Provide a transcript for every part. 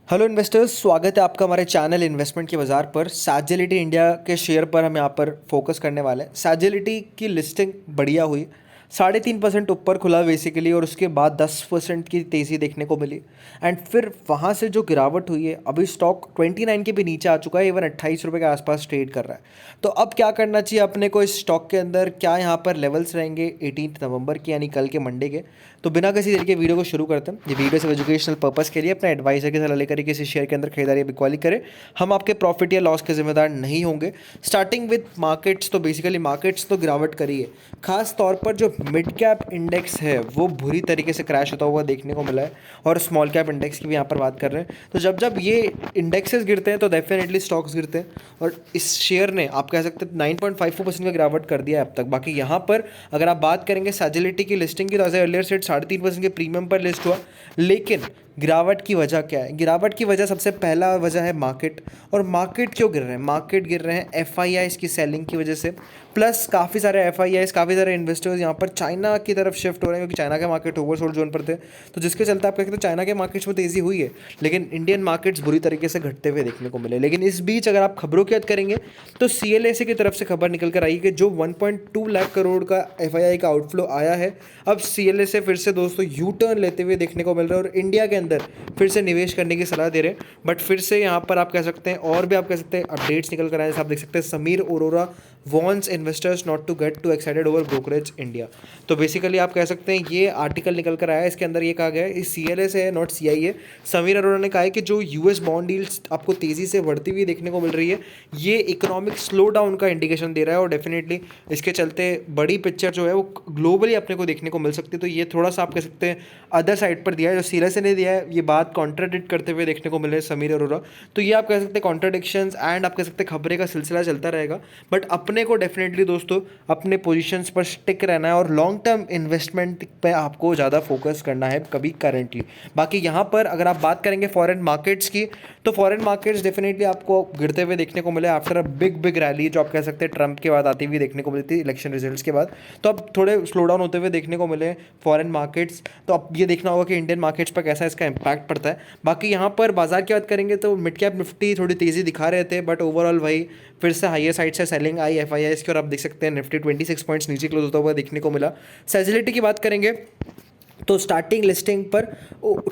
Hello investors, स्वागत है आपका हमारे चैनल इन्वेस्टमेंट के बाज़ार पर। सैजिलिटी इंडिया के शेयर पर हम यहाँ पर फोकस करने वाले हैं। सैजिलिटी की लिस्टिंग बढ़िया हुई, 3.5% ऊपर खुला बेसिकली, और उसके बाद 10% की तेज़ी देखने को मिली। एंड फिर वहाँ से जो गिरावट हुई है, अभी स्टॉक 29 के भी नीचे आ चुका है, इवन 28 रुपये के आसपास ट्रेड कर रहा है। तो अब क्या करना चाहिए अपने को इस स्टॉक के अंदर, क्या यहाँ पर लेवल्स रहेंगे 18 नवंबर की, यानी कल के मंडे के। तो बिना किसी तरीके वीडियो को शुरू करते हैं। ये वीडियो सिर्फ एजुकेशनल पर्पस के लिए, अपने एडवाइजर की सलाह लेकर किसी शेयर के अंदर खरीदारी बिकवाली करें। हम आपके प्रॉफिट या लॉस के जिम्मेदार नहीं होंगे। स्टार्टिंग विद मार्केट्स, तो बेसिकली मार्केट्स तो गिरावट करी है। खास तौर पर जो मिड कैप इंडेक्स है वो बुरी तरीके से क्रैश होता हुआ देखने को मिला है, और स्मॉल कैप इंडेक्स की भी यहाँ पर बात कर रहे हैं। तो जब जब ये इंडेक्सेस गिरते हैं तो डेफिनेटली स्टॉक्स गिरते हैं, और इस शेयर ने आप कह सकते हैं 9.54% का गिरावट कर दिया है अब तक। बाकी यहाँ पर अगर आप बात करेंगे सैजिलिटी की लिस्टिंग की, तो एज अर्लियर सेट 3.5% के प्रीमियम पर लिस्ट हुआ। लेकिन गिरावट की वजह क्या है? गिरावट की वजह, सबसे पहला वजह है मार्केट। और मार्केट क्यों गिर रहे हैं? मार्केट गिर रहे हैं एफआईआईस की सेलिंग की वजह से, प्लस काफ़ी सारे एफआईआईस, काफ़ी सारे इन्वेस्टर्स यहाँ पर चाइना की तरफ शिफ्ट हो रहे हैं, क्योंकि चाइना के मार्केट ओवरसोल्ड जोन पर थे। तो जिसके चलते आप कहते हैं चाइना के मार्केट्स में तेज़ी हुई है, लेकिन इंडियन मार्केट्स बुरी तरीके से घटते हुए देखने को मिले। लेकिन इस बीच अगर आप खबरों की बात करेंगे तो सीएलएसए की तरफ से खबर निकल कर आई कि जो 1.2 लाख करोड़ का एफआईआई का आउटफ्लो आया है, अब सीएलएसए फिर से दोस्तों यू टर्न लेते हुए देखने को मिल रहा है, और इंडिया के अंदर फिर से निवेश करने की सलाह दे रहे हैं। बट फिर से यहाँ पर आप कह सकते हैं, और भी आप कह सकते हैं अपडेट्स निकल कर आए, जैसे आप देख सकते हैं Sameer Arora wants investors not to get too excited over brokerage India. तो बेसिकली आप कह सकते हैं ये आर्टिकल निकल कर आया है, इसके अंदर ये कहा गया है, इस सीएलएसए है नॉट सीआईए। समीर अरोरा ने कहा है कि जो यूएस बॉन्ड डील्स आपको तेज़ी से बढ़ती हुई देखने को मिल रही है, ये इकोनॉमिक स्लो डाउन का इंडिकेशन दे रहा है, और डेफिनेटली इसके चलते बड़ी पिक्चर जो है वो ग्लोबली अपने को देखने को मिल सकती है। तो ये थोड़ा सा आप कह सकते हैं अदर साइड पर दिया है, जो सीएलएसए ने दिया है, ये बात कॉन्ट्राडिक्ट करते हुए देखने को मिले समीर अरोरा। तो ये आप कह सकते हैं कॉन्ट्राडिक्शंस एंड आप कह सकते हैं खबरें का सिलसिला चलता रहेगा। बट अपने को डेफिनेटली दोस्तों अपने पोजीशंस पर स्टिक रहना है, और लॉन्ग टर्म इन्वेस्टमेंट पे आपको ज़्यादा फोकस करना है कभी करंटली। बाकी यहाँ पर अगर आप बात करेंगे फॉरेन मार्केट्स की, तो फॉरेन मार्केट्स डेफिनेटली आपको गिरते हुए देखने को मिले आफ्टर अ बिग रैली, जो आप कह सकते हैं ट्रंप के बाद आती हुई देखने को मिली थी इलेक्शन रिजल्ट्स के बाद। तो अब थोड़े स्लो डाउन होते हुए देखने को मिले फॉरेन मार्केट्स। तो अब ये देखना होगा कि इंडियन मार्केट्स पर कैसा इसका इंपैक्ट पड़ता है। बाकी यहाँ पर बाजार की बात करेंगे तो मिड कैप निफ्टी थोड़ी तेज़ी दिखा रहे थे, बट ओवरऑल भाई फिर से हायर साइड से सेलिंग आई एफआईआईस की, और आप देख सकते हैं निफ्टी 26 पॉइंट्स नीचे क्लोज होता हुआ देखने को मिला। सैजिलिटी की बात करेंगे तो स्टार्टिंग लिस्टिंग पर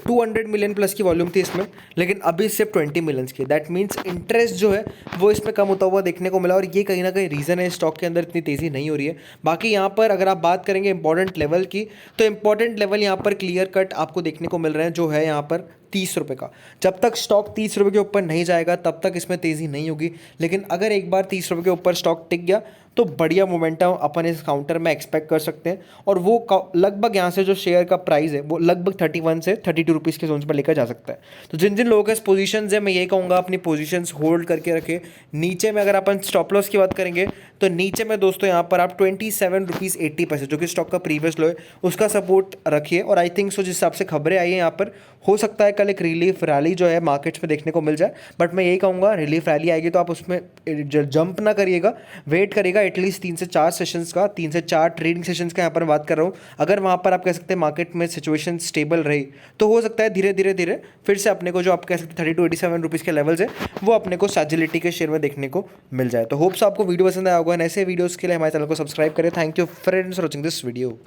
200 मिलियन प्लस की वॉल्यूम थी इसमें, लेकिन अभी सिर्फ 20 मिलियंस की। दैट मीन्स इंटरेस्ट जो है वो इसमें कम होता हुआ देखने को मिला, और ये कहीं ना कहीं रीज़न है स्टॉक के अंदर इतनी तेज़ी नहीं हो रही है। बाकी यहाँ पर अगर आप बात करेंगे इंपॉर्टेंट लेवल की, तो इंपॉर्टेंट लेवल यहाँ पर क्लियर कट आपको देखने को मिल रहे हैं, जो है यहाँ पर 30 रुपये का। जब तक स्टॉक 30 रुपये के ऊपर नहीं जाएगा तब तक इसमें तेज़ी नहीं होगी। लेकिन अगर एक बार 30 रुपये के ऊपर स्टॉक टिक गया तो बढ़िया मोमेंटम अपन इस काउंटर में एक्सपेक्ट कर सकते हैं, और वो लगभग यहाँ से जो शेयर का प्राइस है वो लगभग 31 से 32 रुपीज़ के जोन पर लेकर जा सकता है। तो जिन जिन लोगों के पोजीशंस है, मैं ये कहूँगा अपनी पोजीशंस होल्ड करके रखें। नीचे में अगर अपन स्टॉप लॉस की बात करेंगे तो नीचे में दोस्तों यहाँ पर आप 27.80 जो कि स्टॉक का प्रीवियस लो है, उसका सपोर्ट रखिए। और आई थिंक सो जिस हिसाब से खबरें आई हैं यहाँ पर, हो सकता है कल एक रिलीफ रैली जो है मार्केट्स में देखने को मिल जाए। बट मैं यही कहूँगा रिलीफ रैली आएगी तो आप उसमें जंप ना करिएगा, वेट करिएगा एटलीस्ट 3 से 4 सेशंस का, 3 से 4 ट्रेडिंग सेशंस का यहाँ पर बात कर रहा हूँ। अगर वहाँ पर आप कह सकते हैं मार्केट में सिचुएशन स्टेबल रही, तो हो सकता है धीरे धीरे फिर से अपने को जो आप कह सकते हैं 32-87 रुपीज़ के लेवल्स है, वो अपने को सैजिलिटी के शेयर में देखने को मिल जाए। तो होप्स आपको वीडियो पसंद आया होगा। ऐसे वीडियोज़ के लिए हमारे चैनल को सब्सक्राइब करें। Thank you friends for watching this video.